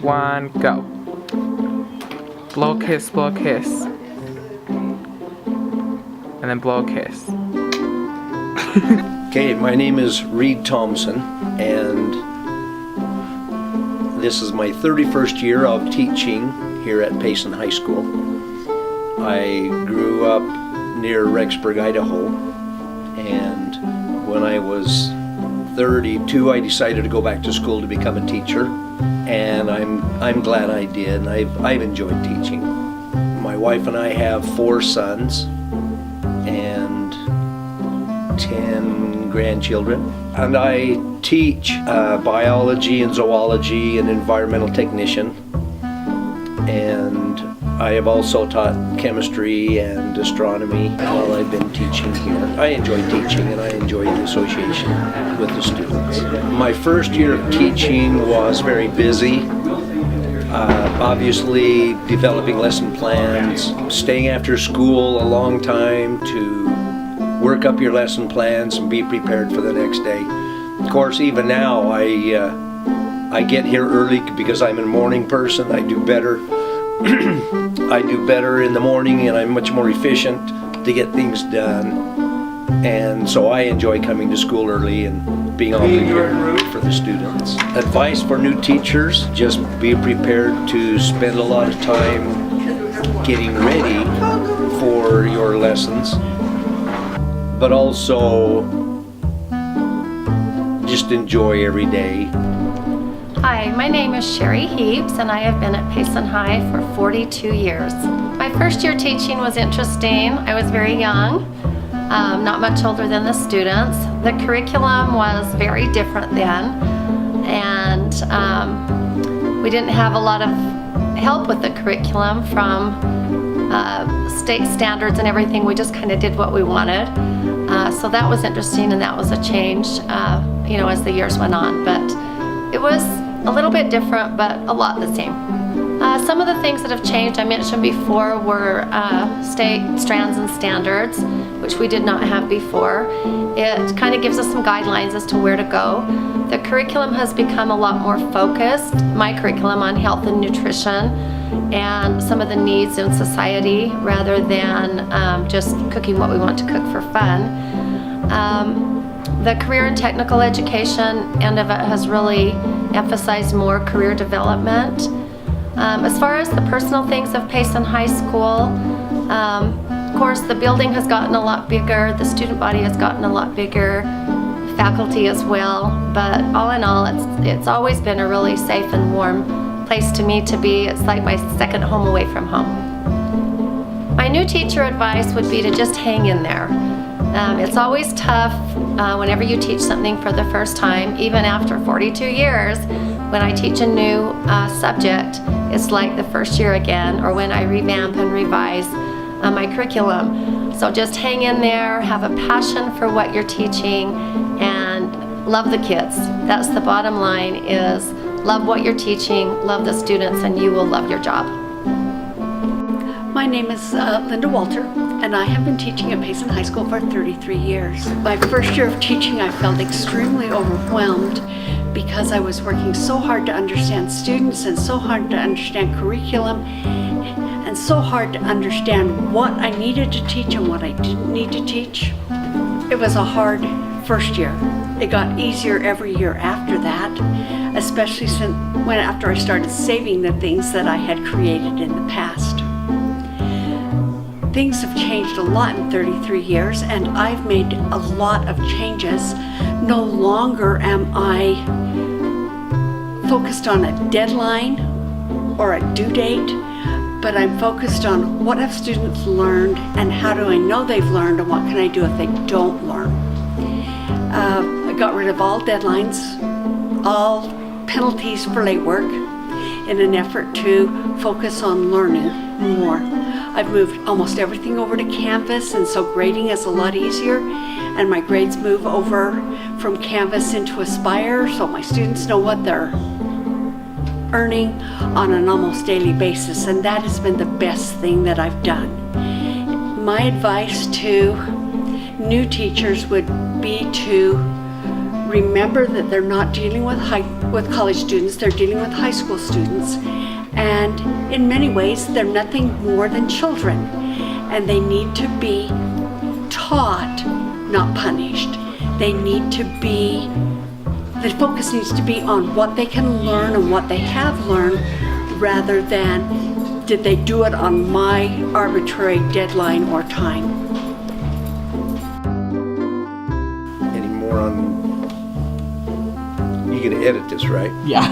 1, go. Blow kiss, blow kiss. And then blow kiss. Okay, my name is Thompson, and this is my 31st year of teaching here at Payson High School. I grew up near Rexburg, Idaho, and when I was 32, I decided to go back to school to become a teacher, and I'm glad I did, and I've enjoyed teaching. My wife and I have 4 sons and 10 grandchildren, and I teach biology and zoology and environmental technician, and I have also taught chemistry and astronomy while I've been teaching here. I enjoy teaching, and I enjoy the association with the students. My first year of teaching was very busy. Obviously developing lesson plans, staying after school a long time to work up your lesson plans and be prepared for the next day. Of course, even now I get here early because I'm a morning person. I do better in the morning, and I'm much more efficient to get things done. And so I enjoy coming to school early and being all prepared for the students. Advice for new teachers: just be prepared to spend a lot of time getting ready for your lessons, but also just enjoy every day. Hi, my name is Heaps, and I have been at Payson High for 42 years. My first year teaching was interesting. I was very young, not much older than the students. The curriculum was very different then, and we didn't have a lot of help with the curriculum from state standards and everything. We just kind of did what we wanted. So that was interesting, and that was a change, as the years went on. But it was a little bit different, but a lot the same. Some of the things that have changed, I mentioned before, were state strands and standards, which we did not have before. It kind of gives us some guidelines as to where to go. The curriculum has become a lot more focused, my curriculum, on health and nutrition and some of the needs in society, rather than just cooking what we want to cook for fun. The career and technical education end of it has really emphasized more career development. As far as the personal things of Payson High School, of course the building has gotten a lot bigger, the student body has gotten a lot bigger, faculty as well, but all in all it's always been a really safe and warm place to me to be. It's like my second home away from home. My new teacher advice would be to just hang in there. It's always tough whenever you teach something for the first time. Even after 42 years, when I teach a new subject, it's like the first year again, or when I revamp and revise my curriculum. So just hang in there, have a passion for what you're teaching, and love the kids. That's the bottom line, is love what you're teaching, love the students, and you will love your job. My name is Linda Walter, and I have been teaching at Payson High School for 33 years. My first year of teaching, I felt extremely overwhelmed because I was working so hard to understand students and so hard to understand curriculum and so hard to understand what I needed to teach and what I didn't need to teach. It was a hard first year. It got easier every year after that, especially after I started saving the things that I had created in the past. Things have changed a lot in 33 years, and I've made a lot of changes. No longer am I focused on a deadline or a due date, but I'm focused on what have students learned and how do I know they've learned and what can I do if they don't learn. I got rid of all deadlines, all penalties for late work, in an effort to focus on learning more. I've moved almost everything over to Canvas, and so grading is a lot easier, and my grades move over from Canvas into Aspire, so my students know what they're earning on an almost daily basis, and that has been the best thing that I've done. My advice to new teachers would be to remember that they're not dealing with college students, they're dealing with high school students. And in many ways, they're nothing more than children. And they need to be taught, not punished. They need to be, the focus needs to be on what they can learn and what they have learned, rather than did they do it on my arbitrary deadline or time. Any more on, you can edit this, right? Yeah.